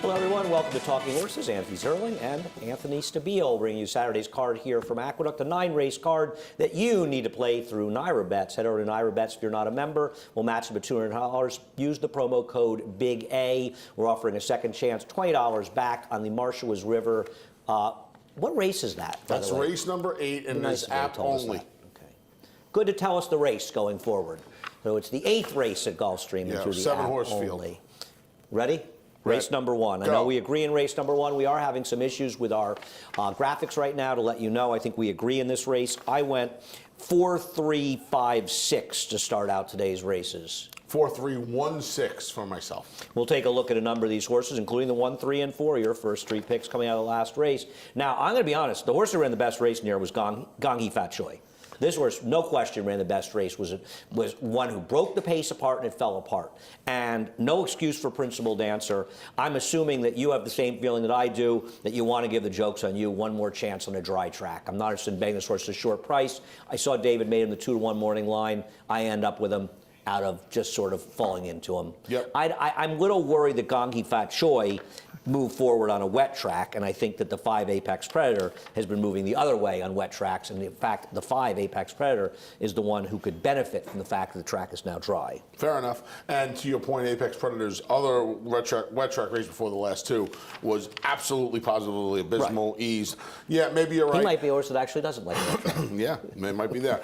Hello, everyone. Welcome to Talking Horses. Andy Serling and Anthony Stabile bringing you Saturday's card here from Aqueduct, a 9-race card that you need to play through NYRA Bets. Head over to NYRA Bets if you're not a member. We'll match them at $200. Use the promo code Big A. We're offering a second chance, $20 back on the Marshalls River. What race is that, by That's the way? race number 8, and it's app only. Okay. Good to tell us the race going forward. So it's the 8th race at Gulfstream into the app 7-horse only. field. Ready? Race number 1. I know we agree in race number 1. We are having some issues with our graphics right now to let you know. I think we agree in this race. I went 4-3-5-6 to start out today's races. 4-3-1-6 for myself. We'll take a look at a number of these horses, including the 1, 3, and 4, your first 3 picks coming out of the last race. Now, I'm going to be honest. The horse that ran the best race in here was Gangi Fat Choi. This horse, no question, ran the best race, was one who broke the pace apart and it fell apart. And no excuse for Principal Dancer. I'm assuming that you have the same feeling that I do, that you want to give the jokes on you one more chance on a dry track. I'm not interested in betting this horse at a short price. I saw David made him the 2-to-1 morning line. I end up with him out of just sort of falling into him. Yep. I'm a little worried that Gangi Fat Choi move forward on a wet track, and I think that the 5 Apex Predator has been moving the other way on wet tracks, and in fact, the 5 Apex Predator is the one who could benefit from the fact that the track is now dry. Fair enough. And to your point, Apex Predator's other wet track race before the last 2 was absolutely positively abysmal, eased. Yeah, maybe you're right. He might be a horse that actually doesn't like wet track. Yeah, it might be there.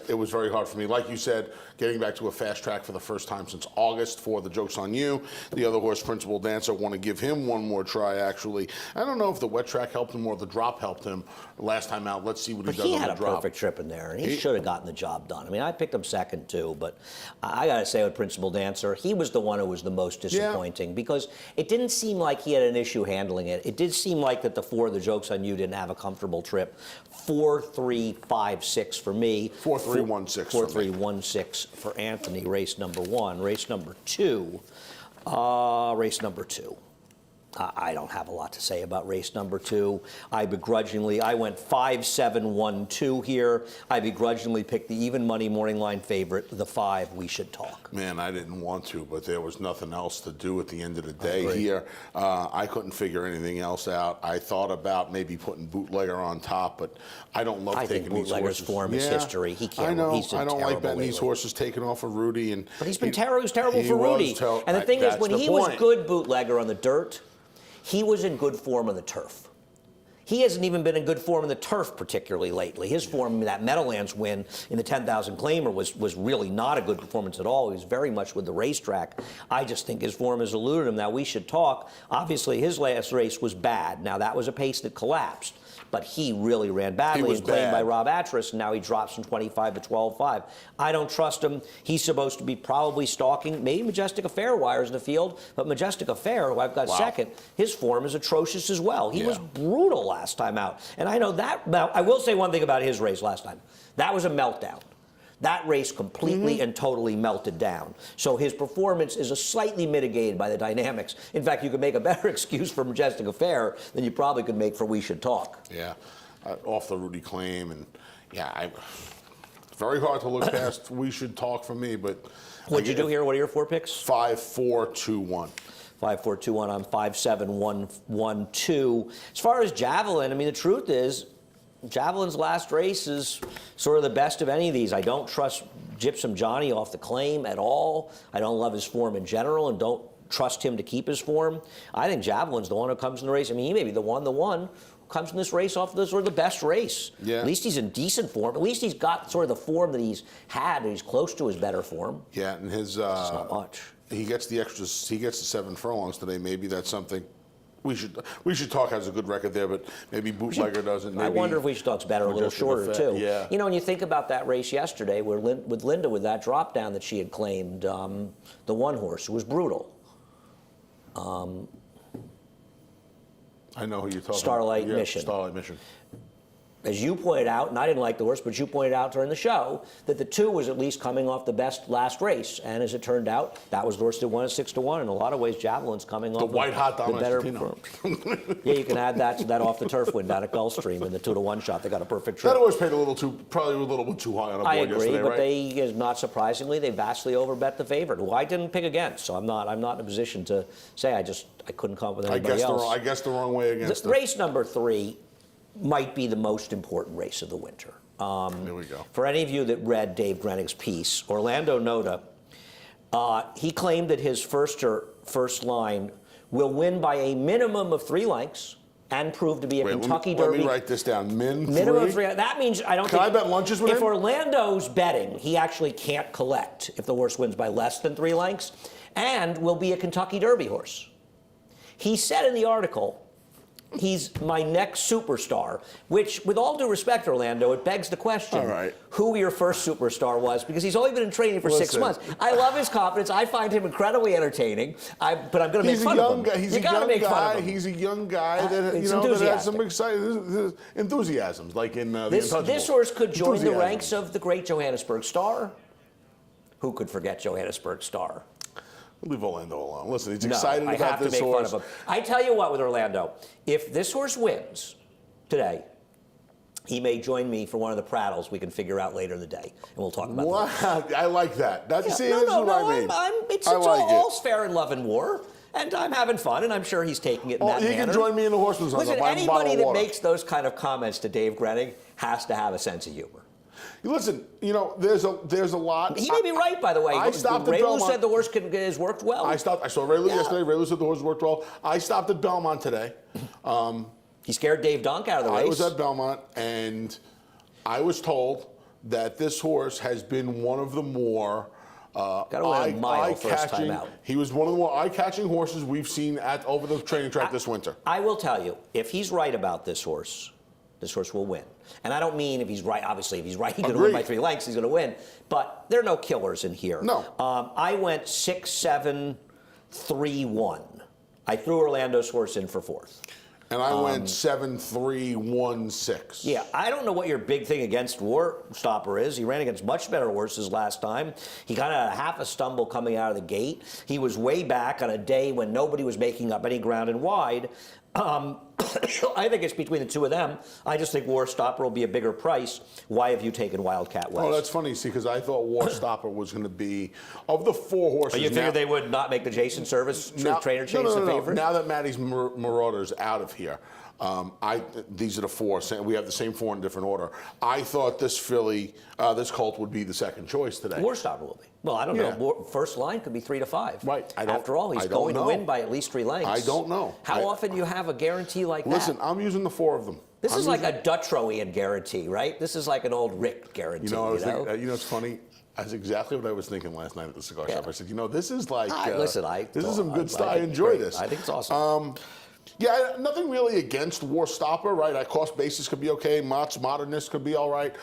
It was very hard for me. Like you said, getting back to a fast track for the first time since August for the Joke's on You. The other horse, Principal Dancer, want to give him one more try, actually. I don't know if the wet track helped him or the drop helped him last time out. Let's see what he does on the drop. He had a perfect trip in there, and he should have gotten the job done. I mean, I picked him second, too, but I got to say with Principal Dancer, he was the one who was the most disappointing because it didn't seem like he had an issue handling it. It did seem like that the 4, the Joke's on You, didn't have a comfortable trip. 4-3-5-6 for me. 4-3-1-6 for me. 4-3-1-6 for Anthony, race number 1. Race number 2. I don't have a lot to say about race number 2. I went 5-7-1-2 here. I begrudgingly picked the even money morning line favorite, the 5, We Should Talk. Man, I didn't want to, but there was nothing else to do at the end of the day here. I couldn't figure anything else out. I thought about maybe putting Bootlegger on top, but I don't love taking these horses. Bootlegger's form is history. He can't. I know. I don't like betting these horses taken off of Rudy. But he's been terrible for Rudy. And the thing is, when he was good Bootlegger on the dirt, he was in good form on the turf. He hasn't even been in good form in the turf particularly lately. His form, that Meadowlands win in the 10,000 claimer was really not a good performance at all. He was very much with the racetrack. I just think his form has eluded him. Now, We Should Talk. Obviously, his last race was bad. Now, that was a pace that collapsed. But he really ran badly and claimed by Rob Atras, and now he drops from 25 to 12.5. I don't trust him. He's supposed to be probably stalking maybe Majestic Affair wires in the field, but Majestic Affair, who I've got second, his form is atrocious as well. He was brutal last time out. And I know that. Now, I will say one thing about his race last time. That was a meltdown. That race completely and totally melted down. So his performance is slightly mitigated by the dynamics. In fact, you could make a better excuse for Majestic Affair than you probably could make for We Should Talk. Yeah, off the Rudy claim. And it's very hard to look past We Should Talk for me. But what'd you do here? What are your 4 picks? 5-4-2-1. 5-4-2-1. I'm 5-7-1-1-2. As far as Javelin, I mean, the truth is, Javelin's last race is sort of the best of any of these. I don't trust Gypsum Johnny off the claim at all. I don't love his form in general and don't trust him to keep his form. I think Javelin's the one who comes in the race. I mean, he may be the one who comes in this race off the sort of the best race. Yeah. At least he's in decent form. At least he's got sort of the form that he's had, and he's close to his better form. Yeah, and his... it's not much. He gets the extras. He gets the 7 furlongs today. Maybe that's something... We should Talk has a good record there, but maybe Bootlegger doesn't. Maybe I wonder if We Should Talk's better, a little shorter too. Yeah. You know, when you think about that race yesterday, where with Linda with that drop down that she had claimed, the one horse who was brutal. I know who you're talking Starlight about. Mission. Starlight Mission. as you pointed out, and I didn't like the horse, but you pointed out during the show that the 2 was at least coming off the best last race. And as it turned out, that was the horse that won at 6-1. In a lot of ways, Javelin's coming off the white hot the better. Yeah, you can add that to that off the turf win down at Gulfstream in the 2-1 shot. They got a perfect trip. That horse paid probably a little bit too high on a board I agree, yesterday, but right? they, not surprisingly, they vastly overbet the favorite, who I didn't pick against. So I'm not in a position to say I couldn't come up with anybody else. I guessed the wrong way against them. Race number 3 might be the most important race of the winter. There we go. For any of you that read Dave Grenig's piece, Orlando Noda, he claimed that his first line will win by a minimum of 3 lengths and prove to be a Kentucky Derby. Let me write this down. Minimum of 3. That means I don't Can think. I bet lunches with him? If Orlando's betting, he actually can't collect if the horse wins by less than 3 lengths, and will be a Kentucky Derby horse. He said in the article, he's my next superstar, which, with all due respect, Orlando, it begs the question who your first superstar was, because he's only been in training for 6 months. I love his confidence. I find him incredibly entertaining, but I'm going to make fun of him. He's a young guy that, that has some exciting enthusiasms, like in the Untouchables. This horse could join the ranks of the great Johannesburg Star. Who could forget Johannesburg Star? Leave Orlando alone. Listen, he's excited about this horse. I have to make fun of him. I tell you what, with Orlando, if this horse wins today, he may join me for one of the prattles we can figure out later in the day, and we'll talk about that. I like that. This is what I mean. It's all's fair in love and war, and I'm having fun, and I'm sure he's taking it in that manner. He can join me in the horseman's hunt. Listen, anybody that makes those kind of comments to Dave Grenig has to have a sense of humor. Listen, there's a lot. He may be right, by the way. I stopped at Ray Lou Belmont. said the horse has worked well. I saw Ray Lou yesterday. Ray Lou said the horse worked well. I stopped at Belmont today. He scared Dave Dunk out of the race. I was at Belmont, and I was told that this horse has been one of the more eye-catching. He was one of the more eye-catching horses we've seen over the training track this winter. I will tell you, if he's right about this horse will win. And I don't mean if he's right. Obviously, if he's right, he's going to win by 3 lengths. He's going to win. But there are no killers in here. No. I went 6-7-3-1. I threw Orlando's horse in for 4th. And I went 7-3-1-6. Yeah, I don't know what your big thing against War Stopper is. He ran against much better horses last time. He kind of had half a stumble coming out of the gate. He was way back on a day when nobody was making up any ground and wide. I think it's between the 2 of them. I just think War Stopper will be a bigger price. Why have you taken Wildcat West? Oh, that's funny, see, because I thought War Stopper was going to be, of the 4 horses. Oh, you figured they would not make the Jason Service trainer change the favorite? Now that Matty's Marauder's out of here, these are the 4. We have the same 4 in different order. I thought this colt would be the second choice today. War Stopper will be. Well, I don't know. First line could be 3-5. Right. After all, he's going to win by at least 3 lengths. I don't know. How often do you have a guarantee like that? Listen, I'm using the 4 of them. This is like a Duttroian guarantee, right? This is like an old Rick guarantee. It's funny. That's exactly what I was thinking last night at the cigar shop. I said, this is like, this is some good stuff. I enjoy this. I think it's awesome. Yeah, nothing really against War Stopper, right? Cost basis could be okay. Mott's Modernist could be all right.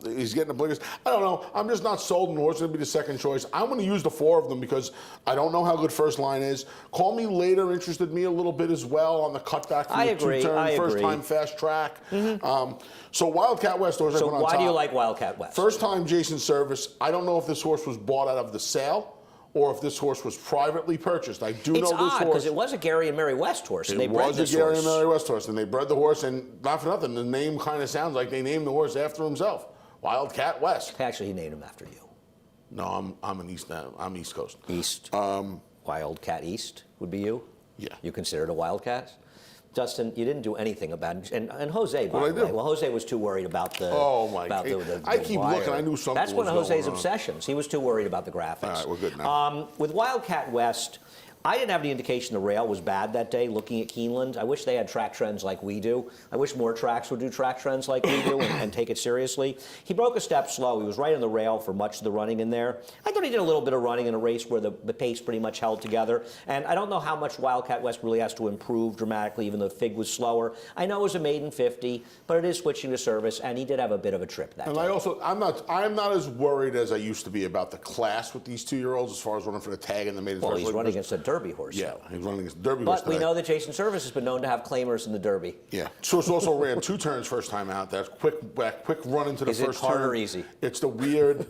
He's getting the blinkers. I don't know. I'm just not sold on the horse going to be the second choice. I'm going to use the 4 of them because I don't know how good first line is. Call Me Later interested me a little bit as well on the cutback from the 2-turn, first time fast track. So Wildcat West horse. So why do you like Wildcat West? First time Jason Service. I don't know if this horse was bought out of the sale or if this horse was privately purchased. I do know this horse. It's odd, because it was a Gary and Mary West horse, and they bred this horse. It was a Gary and Mary West horse, and they bred the horse, and not for nothing, the name kind of sounds like they named the horse after himself, Wildcat West. Actually, he named him after you. No, I'm East Coast. East. Wildcat East would be you? Yeah. You considered a Wildcat? Justin, you didn't do anything about it. And Jose, by the way. Well, Jose was too worried about the I keep wire. looking. I knew something That's one of was Jose's going on. obsessions. He was too worried about the graphics. All right, we're good now. With Wildcat West, I didn't have any indication the rail was bad that day, looking at Keeneland. I wish they had track trends like we do. I wish more tracks would do track trends like we do and take it seriously. He broke a step slow. He was right on the rail for much of the running in there. I thought he did a little bit of running in a race where the pace pretty much held together. And I don't know how much Wildcat West really has to improve dramatically, even though Fig was slower. I know it was a maiden 50, but it is switching to service, and he did have a bit of a trip that day. I'm not as worried as I used to be about the class with these 2-year-olds as far as running for the tag and the maiden. Well, he's running against a dirt Derby horse. Yeah, though. he was running against the Derby horse But we today. know that Jason Service has been known to have claimers in the Derby. Yeah. Source also ran 2 turns first time out. That quick run into the Is first it hard turn. or easy? It's a weird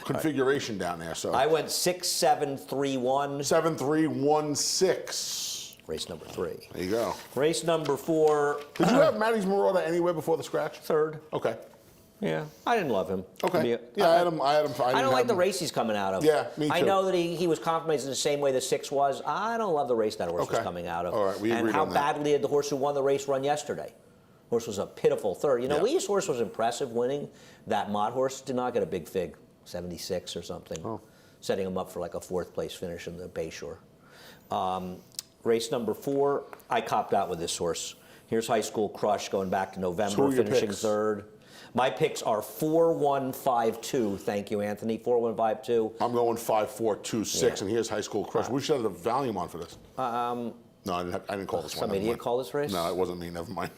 configuration down there. So I went 6-7-3-1. 7-3-1-6. Race number 3. There you go. Race number 4. Did you have Matty's Marauder anywhere before the scratch? 3rd. Okay. Yeah, I didn't love him. Okay. Yeah, I had him. I don't like the race he's coming out of. Yeah, me too. I know that he was compromised in the same way the 6 was. I don't love the race that horse was coming out of. All right, we agreed And how on that. badly did the horse who won the race run yesterday? Horse was a pitiful 3rd. You know, Lee's horse was impressive winning. That Mott horse did not get a big fig, 76 or something, setting him up for like a 4th place finish in the Bayshore. Race number 4, I copped out with this horse. Here's High School Crush going back to November, who are your finishing picks? 3rd. My picks are 4-1-5-2. Thank you, Anthony. 4-1-5-2. I'm going 5-4-2-6, Yeah. and here's High School Crush. We should have the volume on for this. No, I didn't call this one. Some Never idiot mind. called this race? No, it wasn't me. Never mind.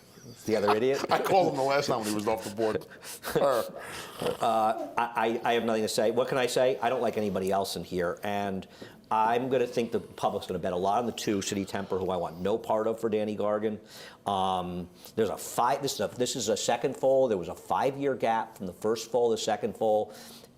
The other idiot? I called him the last time when he was off the board. I have nothing to say. What can I say? I don't like anybody else in here, and I'm going to think the public's going to bet a lot on the 2, City Temper, who I want no part of for Danny Gargan. There's a 5. This is a second foal. There was a 5-year gap from the first foal to the second foal.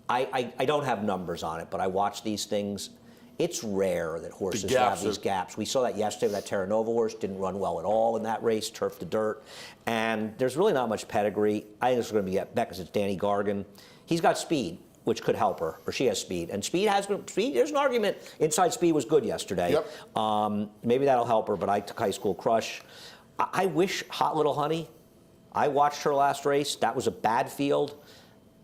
I don't have numbers on it, but I watch these things. It's rare that horses have these gaps. We saw that yesterday with that Terra Nova horse. Didn't run well at all in that race, turf to dirt. And there's really not much pedigree. I think it's going to be at bet because it's Danny Gargan. He's got speed, which could help her, or she has speed. And there's an argument inside speed was good yesterday. Yep. Maybe that'll help her, but I took High School Crush. I wish Hot Little Honey, I watched her last race. That was a bad field.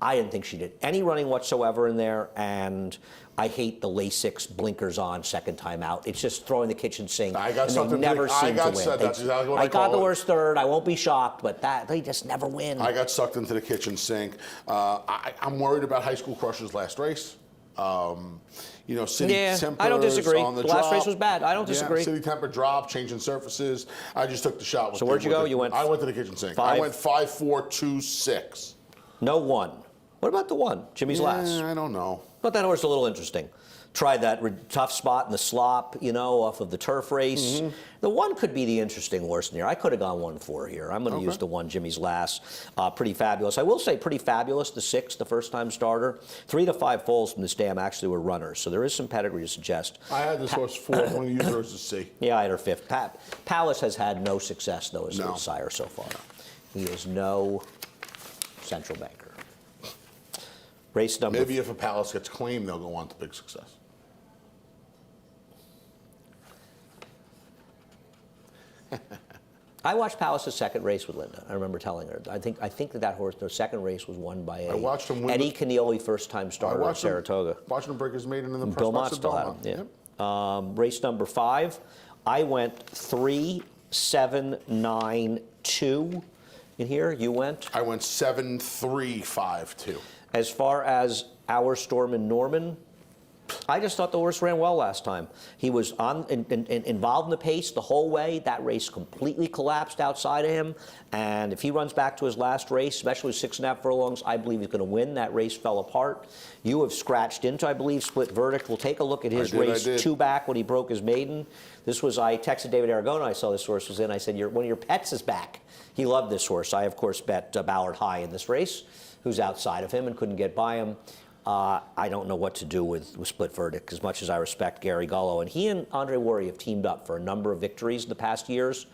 I didn't think she did any running whatsoever in there, and I hate the Lasix blinkers on second time out. It's just throwing the kitchen sink. I got and something. They never seem to win. That's exactly what I got the call it. worst 3rd. I won't be shocked, but they just never win. I got sucked into the kitchen sink. I'm worried about High School Crush's last race. City Temper. I don't disagree. On the last drop. race was bad. I don't disagree. City Temper drop, changing surfaces. I just took the shot. So where'd you go? I went to the kitchen sink. 5. I went 5-4-2-6. No 1. What about the 1? Jimmy's last. I don't know. But that horse a little interesting. Tried that tough spot in the slop, off of the turf race. The 1 could be the interesting horse in here. I could have gone 1-4 here. I'm going to use the 1, Jimmy's last. Pretty fabulous. I will say pretty fabulous, the 6, the first-time starter. 3 to 5 foals from this dam actually were runners, so there is some pedigree to suggest. I had this horse 4. I'm going to use hers as C. Yeah, I had her 5th. Palace has had no success, though, as a sire so far. He is no central banker. Race number. Maybe if a Palace gets claimed, they'll go on to big success. I watched Palace's second race with Linda. I remember telling her. I think that horse, their second race was won by Eddie Keneally, first-time starter at Saratoga. Watching him break his maiden in the press Bill box Mott at still had Belmont. him. Yeah. Race number 5, I went 3-7-9-2 in here. You went? I went 7-3-5-2. As far as Our Storm and Norman, I just thought the horse ran well last time. He was involved in the pace the whole way. That race completely collapsed outside of him. And if he runs back to his last race, especially with 6.5 furlongs, I believe he's going to win. That race fell apart. You have scratched into, I believe, Split Verdict. We'll take a look at his race 2 back when he broke his maiden. I texted David Aragona. I saw this horse was in. I said, one of your pets is back. He loved this horse. I, of course, bet Ballard High in this race, who's outside of him and couldn't get by him. I don't know what to do with Split Verdict, as much as I respect Gary Gullo. And he and Andre Worry have teamed up for a number of victories in the past years.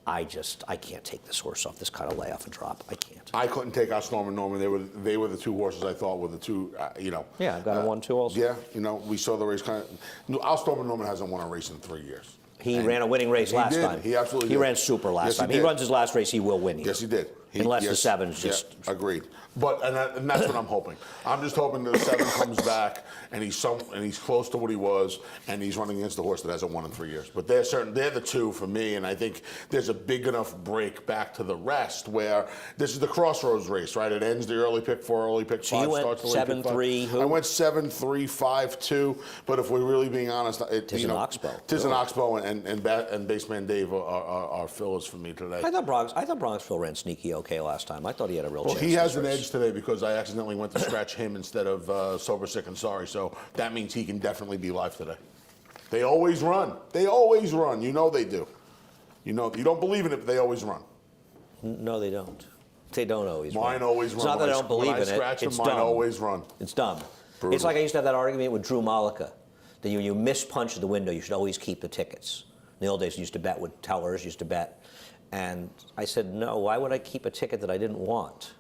I can't take this horse off this kind of layoff and drop. I can't. I couldn't take Our Storm and Norman. They were the 2 horses I thought were the 2, Yeah, I've got a 1-2 also. Yeah, we saw the race kind of. Our Storm and Norman hasn't won a race in 3 years. He ran a winning race last time. He absolutely did. He ran super last time. He runs his last race, he will win here. Yes, he did. Unless the 7's just... Yeah, agreed. And that's what I'm hoping. I'm just hoping that the 7 comes back and he's close to what he was, and he's running against the horse that hasn't won in 3 years. But they're the 2 for me, and I think there's a big enough break back to the rest where this is the crossroads race, right? It ends the early pick 4, early pick 5, starts the late pick 5. 7-3. Who? I went 7-3-5-2, but if we're really being honest, Tiz and Oxbow. Tiz and Oxbow and Baseman Dave are fillers for me today. I thought Bronxville ran sneaky okay last time. I thought he had a real chance. Well, he has an edge today because I accidentally went to scratch him instead of Sober, Sick, and Sorry. So that means he can definitely be live today. They always run. They always run. You know they do. You know, you don't believe in it, but they always run. No, they don't. They don't always run. Mine always run. It's not that I don't believe in it. It's mine dumb. always run. It's dumb. Brutal. It's like I used to have that argument with Drew Malika. That you miss punch at the window, you should always keep the tickets. In the old days, I used to bet with tellers, used to bet. And I said, no, why would I keep a ticket that I didn't want?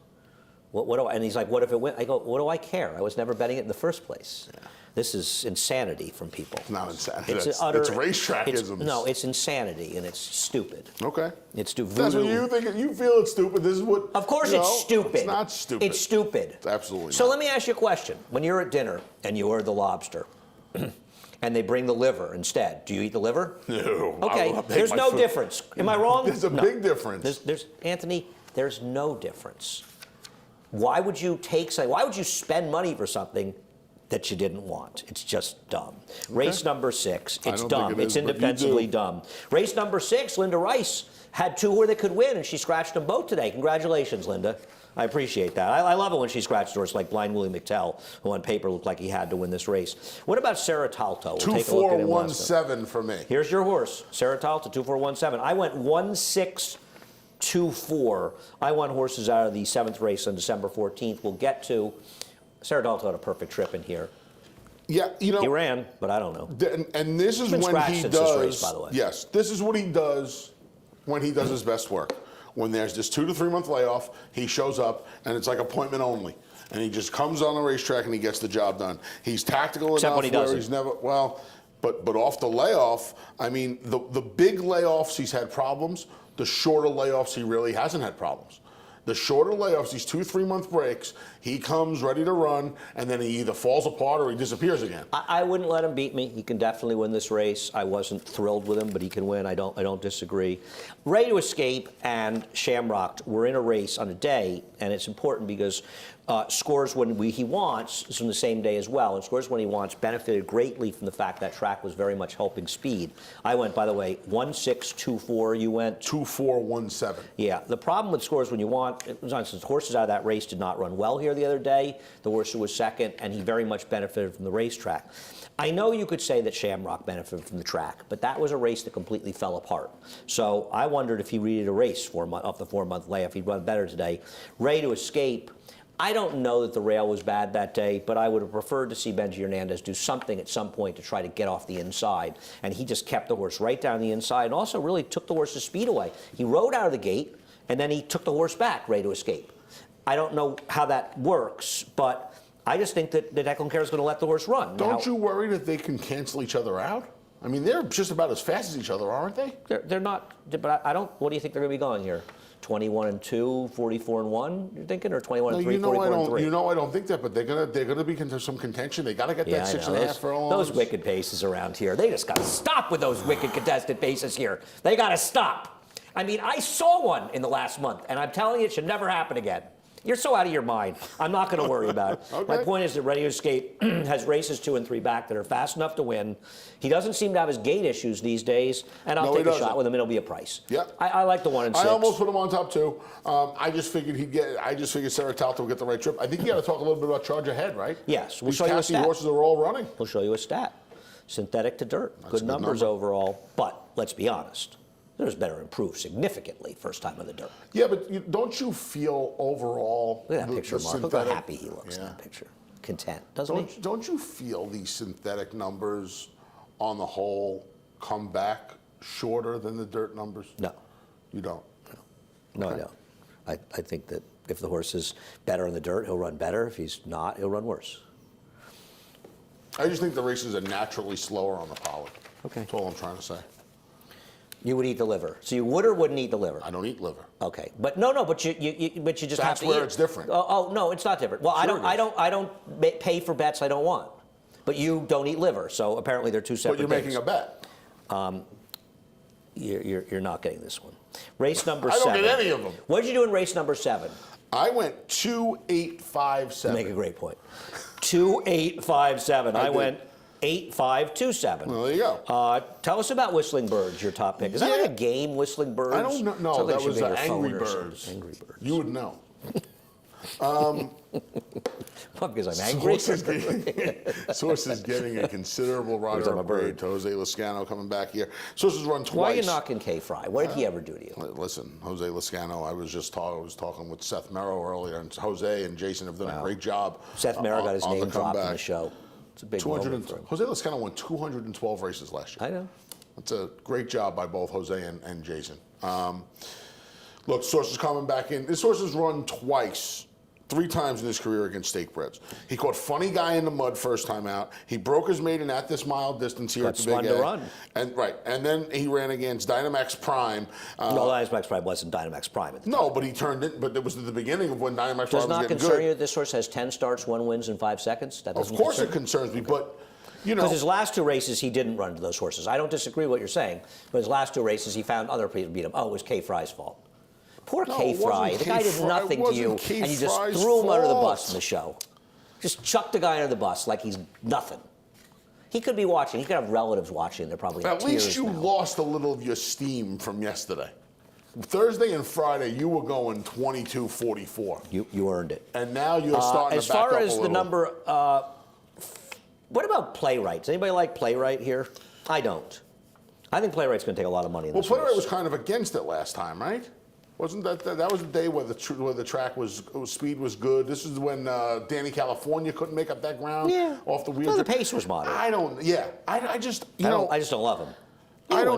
What do I, and he's like, what if it went? I go, what do I care? I was never betting it in the first place. Yeah. This is insanity from people. It's not insanity. It's racetrackism. No, it's insanity, and it's stupid. Okay. It's stupid. That's what you think. You feel it's stupid. This is what. Of course, it's stupid. It's not stupid. It's stupid. It's absolutely. So not. let me ask you a question. When you're at dinner and you order the lobster, and they bring the liver instead, do you eat the liver? No. Okay. There's no difference. Am I wrong? There's a big difference. There's Anthony. There's no difference. Why would you take something? Why would you spend money for something that you didn't want? It's just dumb. Okay. Race number 6. It's dumb. It's indefensibly dumb. Race number 6. Linda Rice had 2 where they could win, and she scratched them both today. Congratulations, Linda. I appreciate that. I love it when she scratched horse like Blind Willie McTell, who on paper looked like he had to win this race. What about Sarah Talto? We'll take a look at him. 2417 for me. Here's your horse, Sarah Talto, 2417. I went 1624. I won horses out of the 7th race on December 14th. We'll get to. Sarah Talto had a perfect trip in here. Yeah, you know. He ran, but I don't know. And this is when he does. This race, by the way. Yes, this is what he does when he does his best work. When there's this 2 to 3 month layoff, he shows up, and it's like appointment only. And he just comes on the racetrack and he gets the job done. He's tactical Except enough when he doesn't. He's never but off the layoff, I mean, the big layoffs he's had problems. The shorter layoffs he really hasn't had problems. The shorter layoffs, these 2 3 month breaks, he comes ready to run, and then he either falls apart or he disappears again. I wouldn't let him beat me. He can definitely win this race. I wasn't thrilled with him, but he can win. I don't disagree. Ready to Escape and Shamrock were in a race on a day, and it's important because scores when he wants is from the same day as well, and scores when he wants benefited greatly from the fact that track was very much helping speed. I went, by the way, 1624. You went 2417. Yeah. The problem with scores when you want, since horses out of that race did not run well here the other day, the horse who was second, and he very much benefited from the racetrack. I know you could say that Shamrock benefited from the track, but that was a race that completely fell apart. So I wondered if he needed a race off the 4 month layoff, he'd run better today. Ready to Escape. I don't know that the rail was bad that day, but I would have preferred to see Benji Hernandez do something at some point to try to get off the inside. And he just kept the horse right down the inside and also really took the horse's speed away. He rode out of the gate, and then he took the horse back, Ready to Escape. I don't know how that works, but I just think that Declan Care is going to let the horse run. Don't you worry that they can cancel each other out? I mean, they're just about as fast as each other, aren't they? They're not, but I don't, what do you think they're going to be going here? 21-2, 44-1, you're thinking, or 21-3, 44-3? You know, I don't think that, but they're gonna be into some contention. They got to get that 6.5 furlongs. Those wicked paces around here. They just got to stop with those wicked contested paces here. They got to stop. I mean, I saw one in the last month, and I'm telling you, it should never happen again. You're so out of your mind. I'm not going to worry about it. Okay. My point is that Ready to Escape has races 2 and 3 back that are fast enough to win. He doesn't seem to have his gait issues these days, and I'll take a shot with him. It'll be a price. Yeah. I like the 1 and 6. I almost put him on top 2. I just figured Sarah Talto would get the right trip. I think you got to talk a little bit about Charge Ahead, right? Yes. These Cassie horses are all running. We'll show you a stat. Synthetic to dirt. Good numbers overall, but let's be honest. There's better improved significantly first time on the dirt. Yeah, but don't you feel overall? Look at that picture, Mark. Look how happy he looks in that picture. Content, doesn't he? Don't you feel these synthetic numbers, on the whole, come back shorter than the dirt numbers? No. You don't? No, Okay. I don't. I think that if the horse is better in the dirt, he'll run better. If he's not, he'll run worse. I just think the races are naturally slower on the poly. Okay. That's all I'm trying to say. You would eat the liver. So you would or wouldn't eat the liver? I don't eat liver. Okay, but no, but you just have to eat. That's where it's different. Oh no, it's not different. Well, Sure I don't pay for bets I don't want, but you don't eat liver. So apparently they're 2 separate. But you're making a bet. You're not getting this one. Race number 7. I don't get any of them. What did you do in race number 7? I went 2-8-5-7. Make a great point. 2-8-5-7. I went 8-5-2-7. Well, there you go. Tell us about Whistling Birds, your top pick. Is that like a game, Whistling Birds? I don't know. No, Sounds like that it should was be on your Angry phone or something. Birds. Angry Birds. You would know. Well, because I'm angry. Sources getting a considerable rider upgrade to Jose Lezcano coming back here. Sources run twice. Why are you knocking K-Fry? What did he ever do to you? Listen, Jose Lezcano, I was talking with Seth Merrow earlier, and Jose and Jason have done a great job. Seth Merrow got his name dropped in the show. It's a big moment for him. Jose Lezcano won 212 races last year. I know. That's a great job by both Jose and Jason. Look, Sources coming back in. This horse has run twice. 3 times in his career against Stakebreds. He caught Funny Guy in the mud first time out. He broke his maiden at this mile distance here at the Big A. Run. And then he ran against Dynamax Prime. No, Dynamax Prime wasn't Dynamax Prime at the time. But he turned it. But it was at the beginning of when Dynamax Prime was getting good. Does not concern you that this horse has 10 starts, 1 wins in 5 seconds? That doesn't Of course concern it concerns me, but you know. Because his last 2 races, he didn't run to those horses. I don't disagree with what you're saying, but his last 2 races, he found other people beat him. Oh, it was K-Fry's fault. Poor K-Fry. The guy did nothing to you, and you just threw him under the bus in the show. Just chucked the guy under the bus like he's nothing. He could be watching. He could have relatives watching. They're probably in At least you now. lost a little of your steam from yesterday. Thursday and Friday, you were going 22-44. You earned it. And now you're starting to back up a little. As far as the number, what about Playwright? Does anybody like Playwright here? I don't. I think Playwright's going to take a lot of money in this race. Well, Playwright was kind of against it last time, right? Wasn't that was the day where the track was speed was good? This is when Danny California couldn't make up that ground off the wheel. Well, the pace was moderate. I just I just don't love him.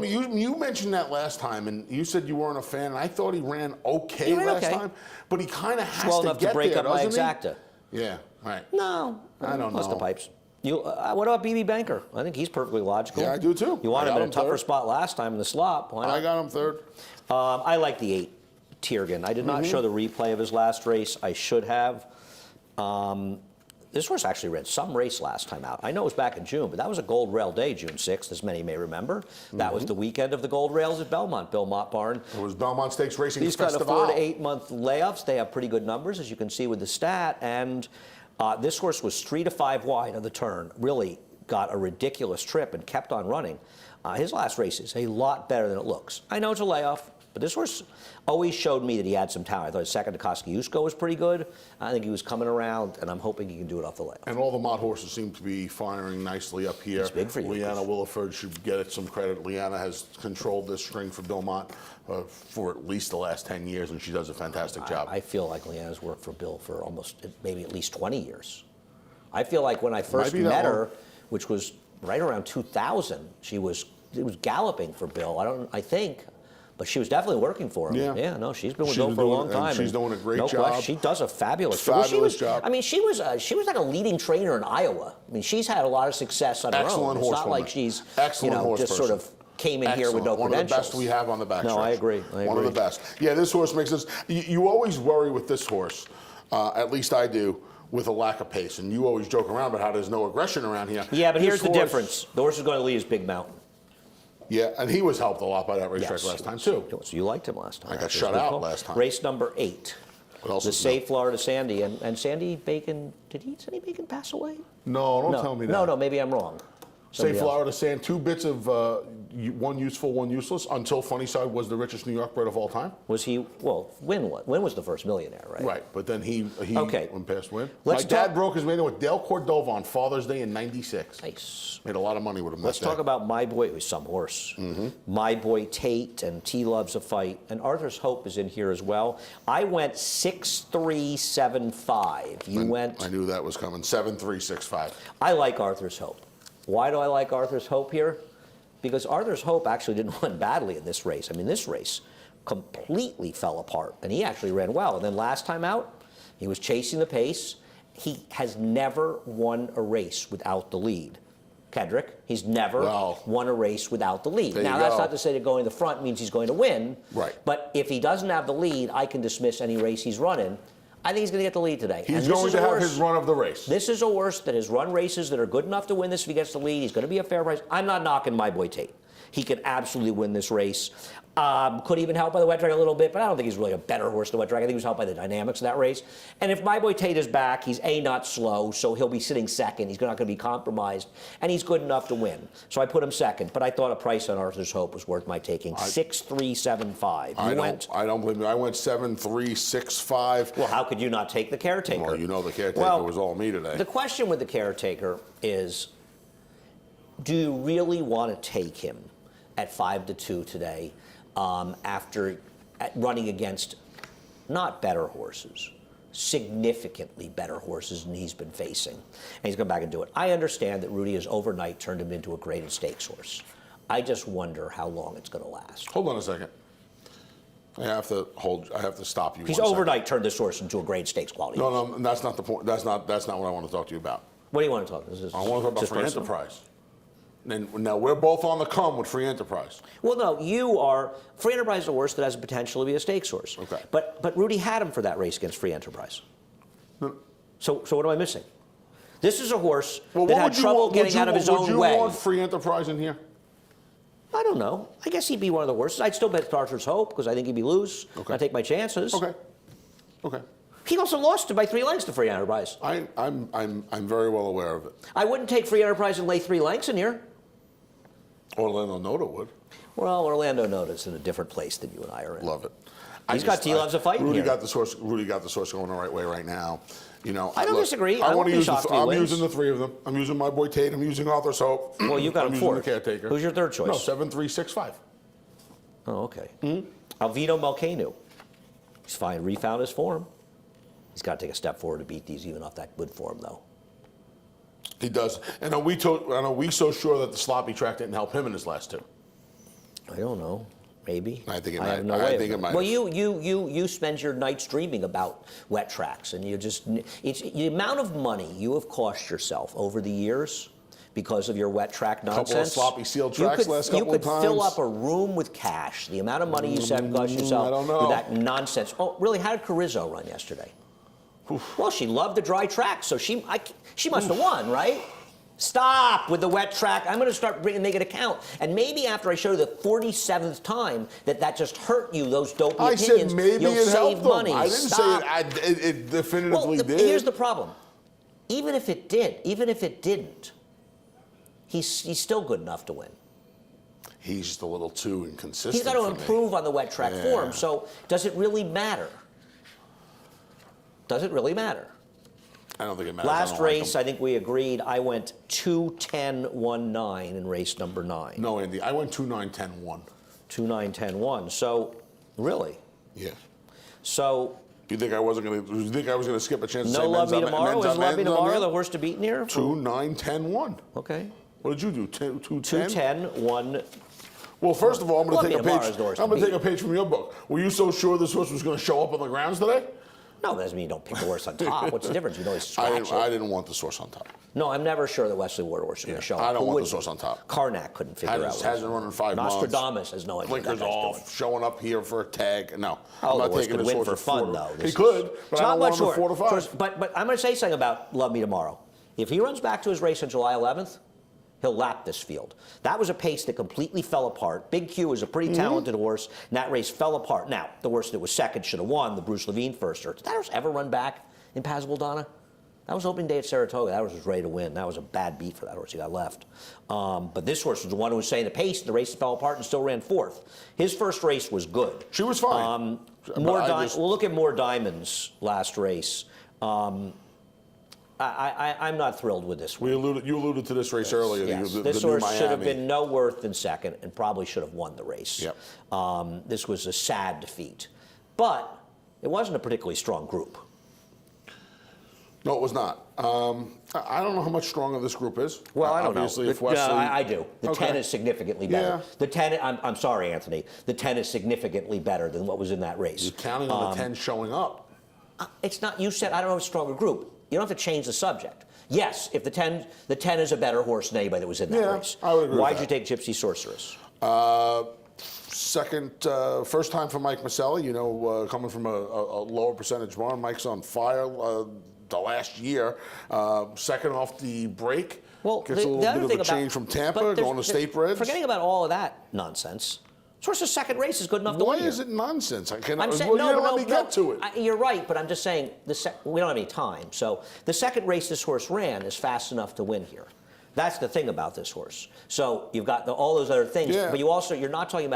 You mentioned that last time, and you said you weren't a fan, and I thought he ran okay last time, but he kind of has to enough get to break there, up my doesn't exacta. he? Yeah, right. No, I don't know. The pipes. What about BB Banker? I think he's perfectly logical. Yeah, I do too. You wanted him in a tougher spot last time in the slop. Why not? I got him third. I like the 8. Tiergan. I did not show the replay of his last race. I should have. This horse actually ran some race last time out. I know it was back in June, but that was a Gold Rail day, June 6th, as many may remember. That was the weekend of the Gold Rails at Belmont, Bill Mott Barn. It was Belmont Stakes Racing These Festival. kind of 4 to 8 month layoffs. They have pretty good numbers, as you can see with the stat. And this horse was 3 to 5 wide on the turn. Really got a ridiculous trip and kept on running. His last race is a lot better than it looks. I know it's a layoff, but this horse always showed me that he had some talent. I thought his second to Kosciuszko was pretty good. I think he was coming around, and I'm hoping he can do it off the layoff. And all the Mott horses seem to be firing nicely up here. It's big for you. Leanna Williford should get it some credit. Leanna has controlled this string for Bill Mott for at least the last 10 years, and she does a fantastic job. I feel like Leanna's worked for Bill for almost, maybe at least 20 years. I feel like when I first met her, which was right around 2000, it was galloping for Bill. I think. But she was definitely working for him. Yeah, no, she's been with Bill for a long time. She's doing a great job. Question. She does a fabulous job. I mean, she was like a leading trainer in Iowa. I mean, she's had a lot of success on her own. It's not like she's just sort of came in here with no credentials. One of the best we have on the backstretch. No, I agree. One of the best. Yeah, this horse makes us. You always worry with this horse, at least I do, with a lack of pace. And you always joke around about how there's no aggression around here. Yeah, but here's the difference. The horse is going to lead his Big Mountain. Yeah, and he was helped a lot by that racetrack last time, too. So you liked him last time. I got shut out last time. Race number 8. The Safe Florida Sandy. And Sandy Bacon, did Sandy Bacon pass away? No, don't tell me that. No, maybe I'm wrong. Safe Florida Sand, 2 bits of one useful, one useless, until Funnyside was the richest New York bred of all time. Was he? Well, Wynn was the first millionaire, right? Right, but then he went past Wynn. My dad broke his maiden with Dale Cordova on Father's Day in '96. Nice. Made a lot of money with him. Let's talk about My Boy. It was some horse. My Boy Tate and T Loves a Fight. And Arthur's Hope is in here as well. I went 6-3-7-5. You went. I knew that was coming. 7-3-6-5. I like Arthur's Hope. Why do I like Arthur's Hope here? Because Arthur's Hope actually didn't run badly in this race. I mean, this race completely fell apart, and he actually ran well. And then last time out, he was chasing the pace. He has never won a race without the lead. Kedrick, he's never won a race without the lead. Now, that's not to say that going to the front means he's going to win. Right. But if he doesn't have the lead, I can dismiss any race he's running. I think he's going to get the lead today. He's going to have his run of the race. This is a horse that has run races that are good enough to win this if he gets the lead. He's going to be a fair price. I'm not knocking My Boy Tate. he could absolutely win this race. Could even help by the wet track a little bit, but I don't think he's really a better horse than the wet track. I think he was helped by the dynamics of that race. And if My Boy Tate is back, he's not slow, so he'll be sitting second. He's not going to be compromised, and he's good enough to win. So I put him second, but I thought a price on Arthur's Hope was worth my taking. 6-3-7-5. I don't believe me. I went 7-3-6-5. Well, how could you not take the Caretaker? Well, you know the Caretaker was all me today. The question with the Caretaker is, do you really want to take him at 5-2 today? After running against not better horses, significantly better horses than he's been facing. And he's come back and do it. I understand that Rudy has overnight turned him into a graded stakes horse. I just wonder how long it's going to last. Hold on a second. I have to stop you. He's overnight turned this horse into a grade stakes quality horse. No, that's not the point. That's not what I want to talk to you about. What do you want to talk about? I want to talk about Free Enterprise. Now, we're both on the come with Free Enterprise. Well, no, you are. Free Enterprise is a horse that has the potential to be a stakes horse. Okay. But Rudy had him for that race against Free Enterprise. No. So what am I missing? This is a horse that had trouble getting out of his own way. Would you want Free Enterprise in here? I don't know. I guess he'd be one of the horses. I'd still bet Arthur's Hope because I think he'd be loose. Okay. I'd take my chances. Okay. He also lost it by 3 lengths to Free Enterprise. I'm very well aware of it. I wouldn't take Free Enterprise and lay 3 lengths in here. Orlando Noda would. Well, Orlando Noda's in a different place than you and I are in. Love it. He's got T-Loves a fight here. Rudy got the source going the right way right now. You know, I don't disagree. I'm wins. using the 3 of them. I'm using My Boy Tate. I'm using Arthur's Hope. Well, you've got him 4. The Caretaker. Who's your third choice? No, 7-3-6-5. Oh, okay. Alvino Malcanu. He's fine. Refound his form. He's got to take a step forward to beat these, even off that good form, though. He does. And are we so sure that the sloppy track didn't help him in his last 2? I don't know. Maybe. I think it I might. have no I way think of it might. Well, you spend your nights dreaming about wet tracks, and it's the amount of money you have cost yourself over the years because of your wet track nonsense. Couple of sloppy sealed tracks last couple of times. You could fill up a room with cash. The amount of money you cost yourself with that nonsense. Oh, really? How did Carrizo run yesterday? Oof. Well, she loved the dry track, so she must have won, right? Stop with the wet track. I'm going to start making it count. And maybe after I show you the 47th time that just hurt you, those dopey opinions, I said maybe you'll it save helped money. them. I didn't say it definitively did. Here's the problem. Even if it did, even if it didn't, he's still good enough to win. He's just a little too inconsistent. He's got to improve on the wet track form. So does it really matter? Does it really matter? I don't think it matters. Last race, I think we agreed. I went 2-10-1-9 in race number 9. No, Andy, I went 2-9-10-1. 2-9-10-1. So, really? Yeah. So. You think I was going to skip a chance? No Love Me Tomorrow. Is Love Me Tomorrow the horse to beat in here? 2-9-10-1. Okay. What did you do? 2-10-1. Well, first of all, I'm going to take a page. I'm going to take a page from your book. Were you so sure this horse was going to show up on the grounds today? No, that doesn't mean you don't pick the horse on top. What's the difference? You always scratch it. I didn't want the horse on top. No, I'm never sure that Wesley Ward horse is going to show up. I don't want the horse on top. Karnak couldn't figure out. Hasn't run in 5 months. Nostradamus has no idea. Blinkers off, showing up here for a tag. No, I'm not taking this horse win for fun, though. He could, but I don't want him 4-5. But I'm going to say something about Love Me Tomorrow. If he runs back to his race on July 11th, he'll lap this field. That was a pace that completely fell apart. Big Q is a pretty talented horse, and that race fell apart. Now, the horse that was second should have won, the Bruce Levine first. Did that horse ever run back in Passable Donna? That was opening day at Saratoga. That horse was ready to win. That was a bad beat for that horse. He got left. But this horse was the one who was saying the pace, the race fell apart and still ran 4th. His first race was good. She was fine. We'll look at More Diamonds last race. I'm not thrilled with this one. You alluded to this race earlier. Yes. This horse should have been no worse than second and probably should have won the race. Yep. This was a sad defeat. But it wasn't a particularly strong group. No, it was not. I don't know how much stronger this group is. Well, I don't Obviously, know. If Wesley... I do. The 10 is significantly better. Yeah. The 10, I'm sorry, Anthony. The 10 is significantly better than what was in that race. You're counting on the 10 showing up. It's not, you said, I don't know, a stronger group. You don't have to change the subject. Yes, if the 10 is a better horse than anybody that was in that race. I would agree Why'd with you take Gypsy Sorceress? First time for Mike Maselli, coming from a lower percentage barn. Mike's on fire the last year. Second off the break. Well, Gets a little bit of a change from Tampa, going to State Breds. Forgetting about all of that nonsense. Horse's second race is good enough to win. Why is it nonsense? I'm saying, well, no, you don't let me get to it. You're right, but I'm just saying we don't have any time. So the second race this horse ran is fast enough to win here. That's the thing about this horse. So you've got all those other things, but you're not talking about